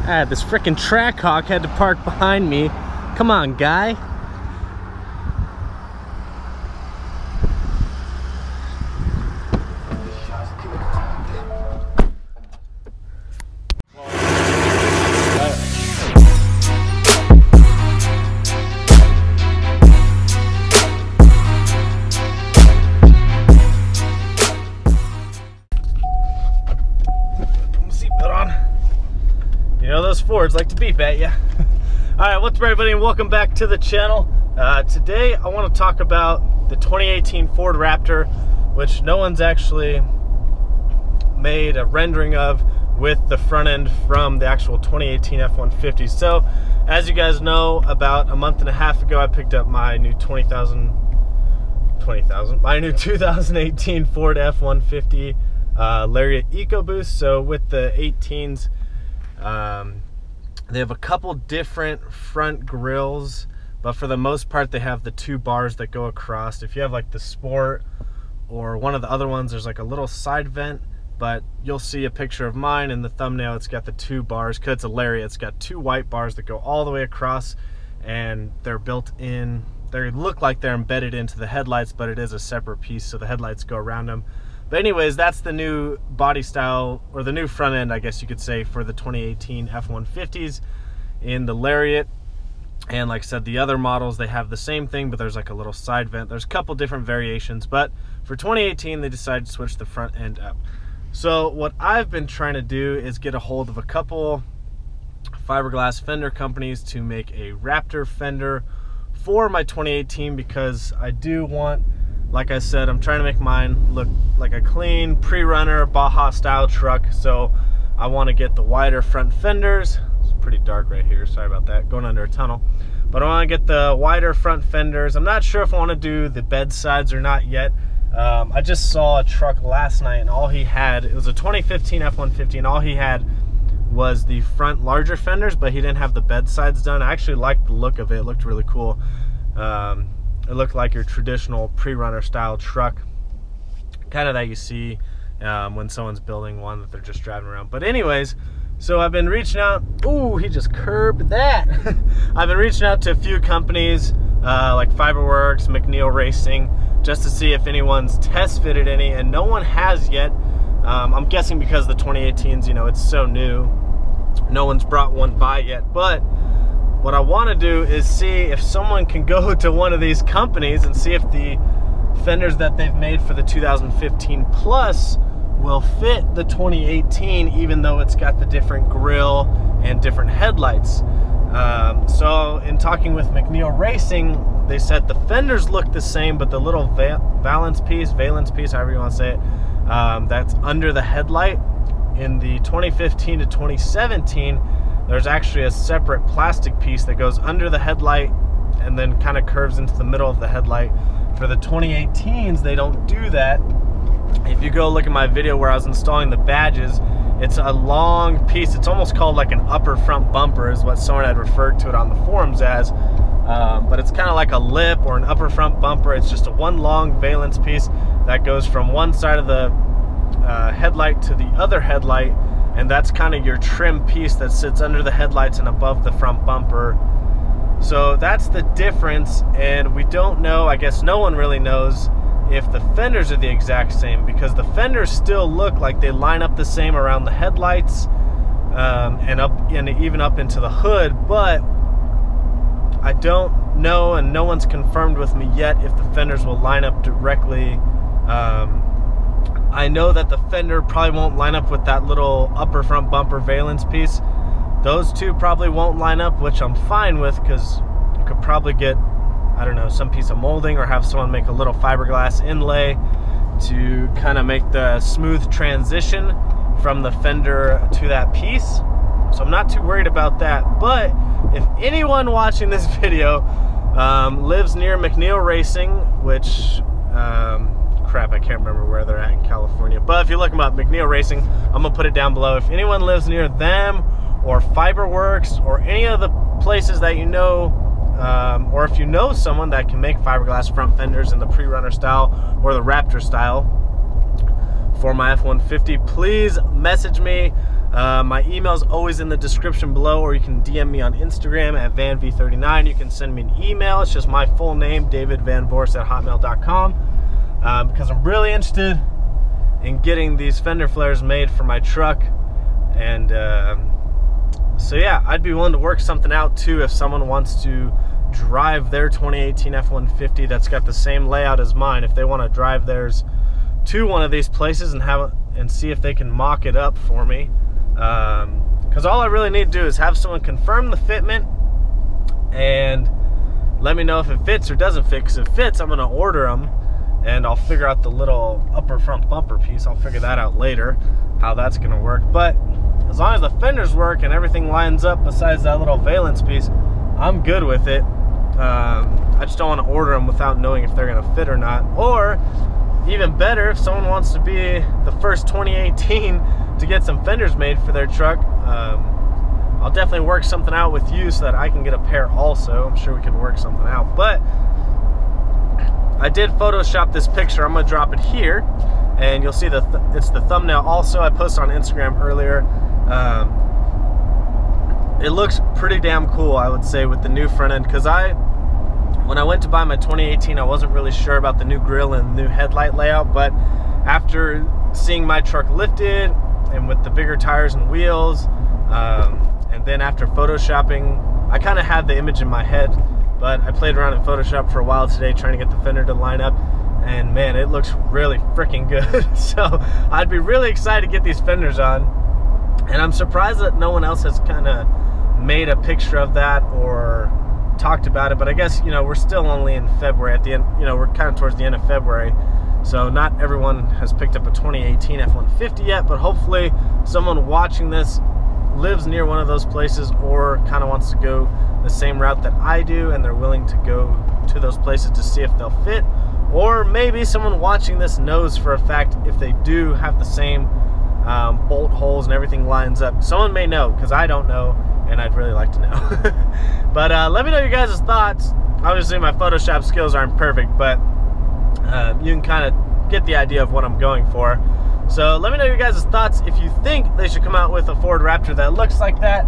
This frickin' track hawk had to park behind me. Come on, guy. You know those Fords like to beep at you. Alright, what's up everybody and welcome back to the channel. Today I want to talk about the 2018 Ford Raptor, which no one's actually made a rendering of with the front end from the actual 2018 F-150. So, as you guys know, about a month and a half ago I picked up my new 2018 Ford F-150 Lariat EcoBoost. So with the 18s, they have a couple different front grills, but for the most part they have the two bars that go across. If you have like the Sport or one of the other ones, there's like a little side vent, but you'll see a picture of mine in the thumbnail. It's got the two bars because it's a Lariat. It's got two white bars that go all the way across, and they're built in. They look like they're embedded into the headlights, but it is a separate piece, so the headlights go around them. But anyways, that's the new body style, or the new front end, I guess you could say, for the 2018 F-150s in the Lariat. And like I said, the other models, they have the same thing, but there's like a little side vent. There's a couple different variations, but for 2018, they decided to switch the front end up. So what I've been trying to do is get a hold of a couple fiberglass fender companies to make a Raptor fender for my 2018, because I do want, like I said, I'm trying to make mine look like a clean pre-runner Baja style truck. So I want to get the wider front fenders. It's pretty dark right here, sorry about that, going under a tunnel. But I want to get the wider front fenders. I'm not sure if I want to do the bed sides or not yet. I just saw a truck last night and all he had, it was a 2015 F-150, and all he had was the front larger fenders, but he didn't have the bed sides done. I actually liked the look of it. It looked really cool. It looked like your traditional pre-runner style truck, kind of that you see when someone's building one that they're just driving around. But anyways, so I've been reaching out. Ooh, he just curbed that. I've been reaching out to a few companies like Fiberworks, McNeil Racing, just to see if anyone's test fitted any, and no one has yet. I'm guessing because the 2018s, you know, it's so new, no one's brought one by yet. But what I want to do is see if someone can go to one of these companies and see if the fenders that they've made for the 2015 Plus will fit the 2018, even though it's got the different grille and different headlights. So in talking with McNeil Racing, they said the fenders look the same, but the little valance piece, however you want to say it, that's under the headlight in the 2015 to 2017, there's actually a separate plastic piece that goes under the headlight and then kind of curves into the middle of the headlight. For the 2018s, they don't do that. If you go look at my video where I was installing the badges, it's a long piece. It's almost called like an upper front bumper is what someone had referred to it on the forums as. But it's kind of like a lip or an upper front bumper. It's just a one long valance piece that goes from one side of the headlight to the other headlight, and that's kind of your trim piece that sits under the headlights and above the front bumper. So that's the difference, and we don't know, I guess no one really knows if the fenders are the exact same, because the fenders still look like they line up the same around the headlights and even up into the hood, but I don't know, and no one's confirmed with me yet, if the fenders will line up directly. I know that the fender probably won't line up with that little upper front bumper valance piece. Those two probably won't line up, which I'm fine with, because you could probably get, I don't know, some piece of molding or have someone make a little fiberglass inlay to kind of make the smooth transition from the fender to that piece. So I'm not too worried about that. But if anyone watching this video lives near McNeil Racing, which crap, I can't remember where they're at in California, but if you look them up, McNeil Racing, I'm gonna put it down below. If anyone lives near them or Fiberworks or any of the places that you know, or if you know someone that can make fiberglass front fenders in the pre-runner style or the Raptor style for my F-150, please message me. My email is always in the description below, or you can DM me on Instagram at vanv39. You can send me an email. It's just my full name, davidvanvorst@hotmail.com, because I'm really interested in getting these fender flares made for my truck. And so yeah, I'd be willing to work something out too if someone wants to drive their 2018 F-150 that's got the same layout as mine. If they want to drive theirs to one of these places and see if they can mock it up for me. Because all I really need to do is have someone confirm the fitment and let me know if it fits or doesn't fit. Because if it fits, I'm going to order them, and I'll figure out the little upper front bumper piece. I'll figure that out later, how that's going to work. But as long as the fenders work and everything lines up besides that little valence piece, I'm good with it. I just don't want to order them without knowing if they're going to fit or not. Or even better, if someone wants to be the first 2018 to get some fenders made for their truck, I'll definitely work something out with you so that I can get a pair also. I'm sure we can work something out. But I did Photoshop this picture. I'm gonna drop it here, and you'll see it's the thumbnail also. I posted on Instagram earlier. It looks pretty damn cool, I would say, with the new front end, because when I went to buy my 2018, I wasn't really sure about the new grille and new headlight layout, but after seeing my truck lifted and with the bigger tires and wheels, and then after photoshopping, I kind of had the image in my head, but I played around in Photoshop for a while today trying to get the fender to line up, and man, it looks really freaking good. So I'd be really excited to get these fenders on, and I'm surprised that no one else has kind of made a picture of that or talked about it. But I guess, you know, we're still only in February at the end, you know, we're kind of towards the end of February, so not everyone has picked up a 2018 F-150 yet, but hopefully someone watching this lives near one of those places or kind of wants to go the same route that I do, and they're willing to go to those places to see if they'll fit. Or maybe someone watching this knows for a fact if they do have the same bolt holes and everything lines up. Someone may know, because I don't know, and I'd really like to know. But let me know your guys' thoughts. Obviously my Photoshop skills aren't perfect, but you can kind of get the idea of what I'm going for. So let me know your guys' thoughts if you think they should come out with a Ford Raptor that looks like that.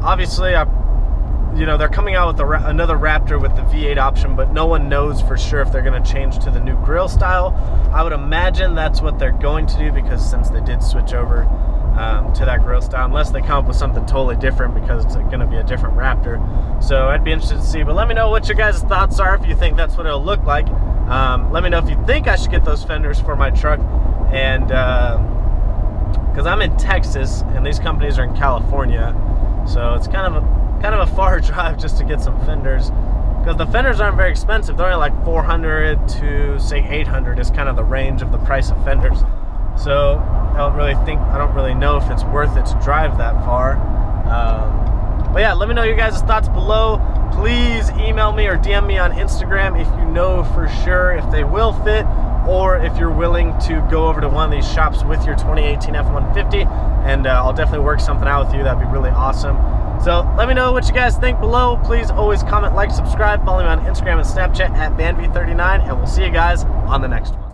Obviously, you know, they're coming out with another Raptor with the V8 option, but no one knows for sure if they're going to change to the new grille style. I would imagine that's what they're going to do, because since they did switch over to that grille style, unless they come up with something totally different, because it's going to be a different Raptor. So I'd be interested to see, but let me know what your guys' thoughts are if you think that's what it'll look like. Let me know if you think I should get those fenders for my truck, and because I'm in Texas and these companies are in California, so it's kind of a far drive just to get some fenders, because the fenders aren't very expensive. They're only like $400 to say $800 is kind of the range of the price of fenders. So I don't really know if it's worth it to drive that far. But yeah, let me know your guys' thoughts below. Please email me or DM me on Instagram if you know for sure if they will fit, or if you're willing to go over to one of these shops with your 2018 F-150, and I'll definitely work something out with you. That'd be really awesome. So let me know what you guys think below. Please always comment, like, subscribe, follow me on Instagram and Snapchat at vanv39, and we'll see you guys on the next one.